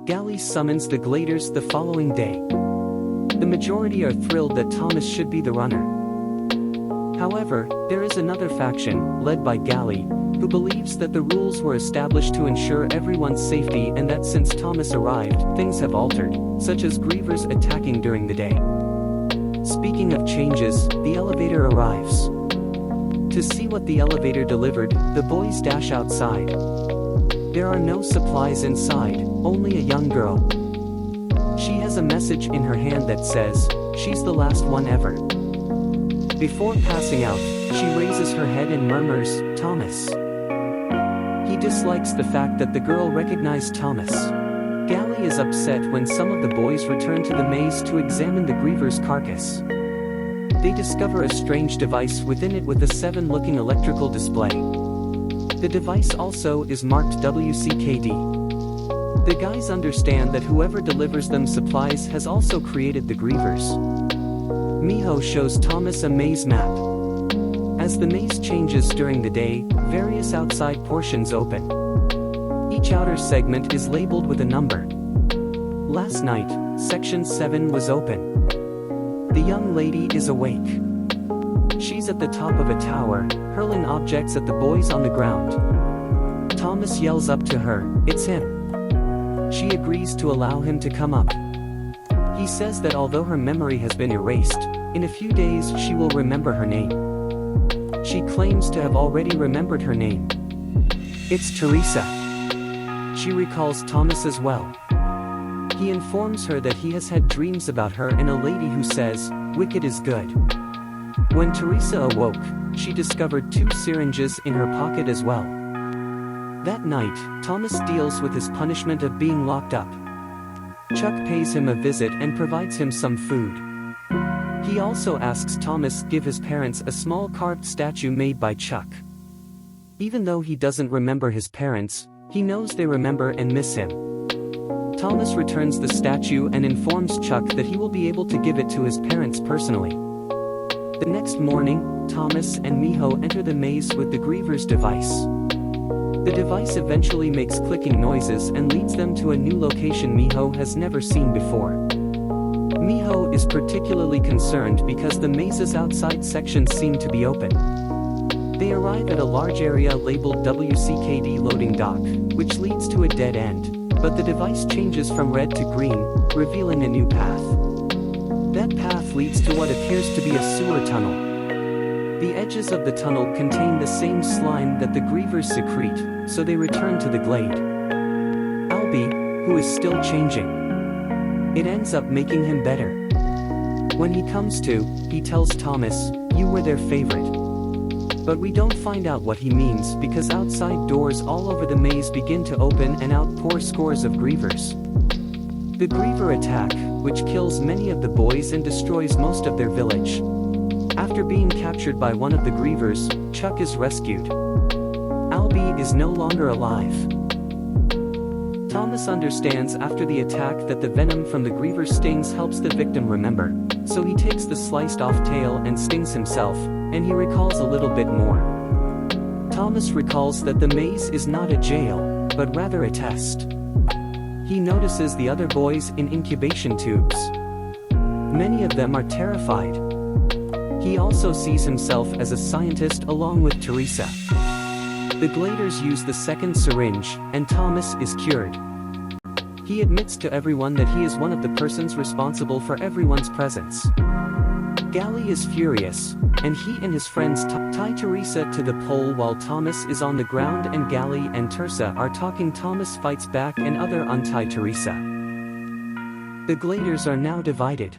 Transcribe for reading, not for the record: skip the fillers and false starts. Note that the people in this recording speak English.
Gally summons the Gladers the following day. The majority are thrilled that Thomas should be the runner. However, there is another faction, led by Gally, who believes that the rules were established to ensure everyone's safety and that since Thomas arrived, things have altered, such as grievers attacking during the day. Speaking of changes, the elevator arrives. To see what the elevator delivered, the boys dash outside. There are no supplies inside, only a young girl. She has a message in her hand that says, "She's the last one ever." Before passing out, she raises her head and murmurs, "Thomas." He dislikes the fact that the girl recognized Thomas. Gally is upset when some of the boys return to the maze to examine the griever's carcass. They discover a strange device within it with a 7-looking electrical display. The device also is marked WCKD. The guys understand that whoever delivers them supplies has also created the grievers. Miho shows Thomas a maze map. As the maze changes during the day, various outside portions open. Each outer segment is labeled with a number. Last night, Section 7 was open. The young lady is awake. She's at the top of a tower, hurling objects at the boys on the ground. Thomas yells up to her, "It's him." She agrees to allow him to come up. He says that although her memory has been erased, in a few days she will remember her name. She claims to have already remembered her name. It's Teresa. She recalls Thomas as well. He informs her that he has had dreams about her and a lady who says, "Wicked is good." When Teresa awoke, she discovered 2 syringes in her pocket as well. That night, Thomas deals with his punishment of being locked up. Chuck pays him a visit and provides him some food. He also asks Thomas give his parents a small carved statue made by Chuck. Even though he doesn't remember his parents, he knows they remember and miss him. Thomas returns the statue and informs Chuck that he will be able to give it to his parents personally. The next morning, Thomas and Miho enter the maze with the griever's device. The device eventually makes clicking noises and leads them to a new location Miho has never seen before. Miho is particularly concerned because the mazes outside sections seem to be open. They arrive at a large area labeled WCKD loading dock, which leads to a dead end, but the device changes from red to green, revealing a new path. That path leads to what appears to be a sewer tunnel. The edges of the tunnel contain the same slime that the grievers secrete, so they return to the glade. Albie, who is still changing. It ends up making him better. When he comes to, he tells Thomas, "You were their favorite." But we don't find out what he means because outside doors all over the maze begin to open and out pour scores of grievers. The griever attack, which kills many of the boys and destroys most of their village. After being captured by one of the grievers, Chuck is rescued. Albie is no longer alive. Thomas understands after the attack that the venom from the griever stings helps the victim remember, so he takes the sliced off tail and stings himself, and he recalls a little bit more. Thomas recalls that the maze is not a jail, but rather a test. He notices the other boys in incubation tubes. Many of them are terrified. He also sees himself as a scientist along with Teresa. The Gladers use the second syringe, and Thomas is cured. He admits to everyone that he is one of the persons responsible for everyone's presence. Gally is furious, and he and his friends tie Teresa to the pole while Thomas is on the ground and Gally and Teresa are talking. Thomas fights back and other untie Teresa. The Gladers are now divided.